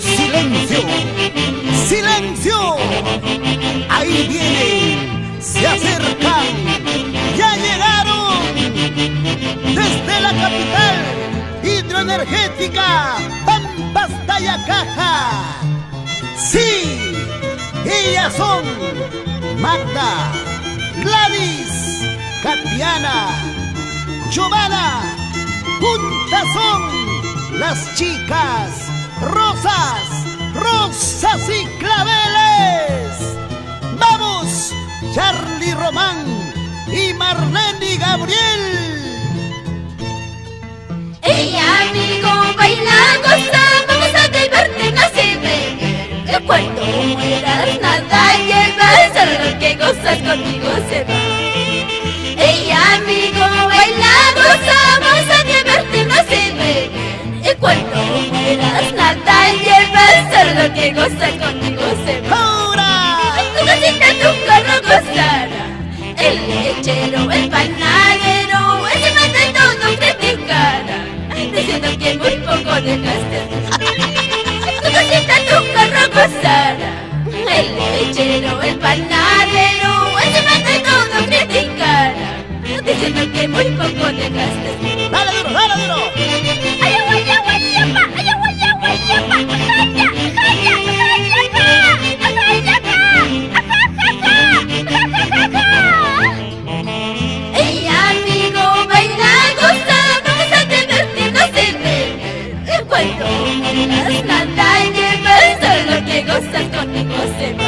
¡Silencio! ¡Silencio! Ahí vienen, se acercan, ya llegaron desde la capital hidroenergética Pampas Tayacaja. Sí, ellas son Magda, Gladys, Katiana, Giovanna. Juntas son las chicas Rosas, Rosas y Claveles. ¡Vamos! Charly Román y Marlene y Gabriel. Hey amigo, baila, goza, vamos a divertirnos y beber. Que cuando mueras nada llevas, solo lo que gozas conmigo se va. Hey amigo, baila, goza, vamos a divertirnos y beber. Y cuando mueras nada llevas, solo lo que gozas conmigo se va. ¡Ahora! Tu casita, tu carro gozará. El lechero, el panadero, encima de todo criticará, diciendo que muy poco dejaste. Tu casita, tu carro gozará. El lechero, el panadero, encima de todo criticará, diciendo que muy poco dejaste. ¡Dale duro, dale duro! ¡Ay, ay, ay, ay, ay, ay, ay, ay, ay, hey amigo, baila, goza, vamos a divertirnos y beber. Cuando mueras nada llevas, solo lo que gozas conmigo se va.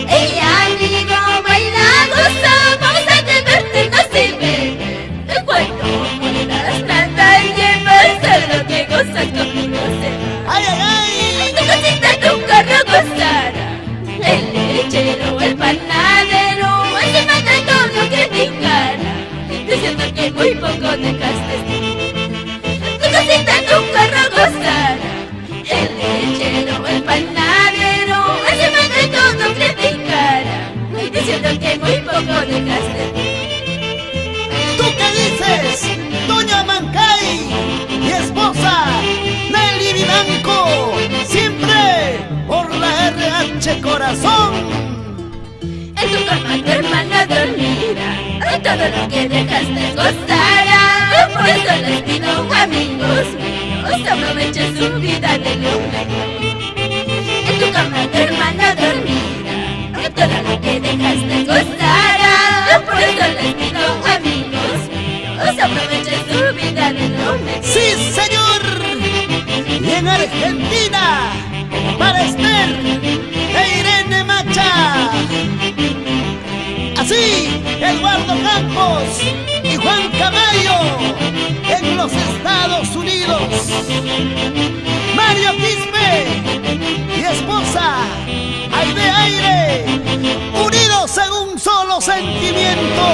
Hey amigo, baila, goza, vamos a divertirnos y beber. Cuando mueras nada llevas, solo lo que gozas conmigo se va. ¡Ay, ay, ay! Tu casita, tu carro gozará. El lechero, el panadero, encima de todo criticará, diciendo que muy poco dejaste. Tu casita, tu carro gozará. El lechero, el panadero, encima de todo criticará, diciendo que muy poco dejaste. ¿Tú qué dices, doña Mancay, mi esposa Nelly Vivanco? Siempre por la RH Corazón. En tu cama tu hermana dormirá, todo lo que dejaste gozará. Por eso les pido, amigos míos, aprovechen su vida de lo mejor. En tu cama tu hermana dormirá, todo lo que dejaste gozará. Por eso les pido, amigos míos, aprovechen su vida de lo mejor. ¡Sí, señor! Y en Argentina, para Esther e Irene Macha. Así, Eduardo Campos y Juan Camayo en los Estados Unidos. Mario Quispe y esposa Aide Aire, unidos en un solo sentimiento.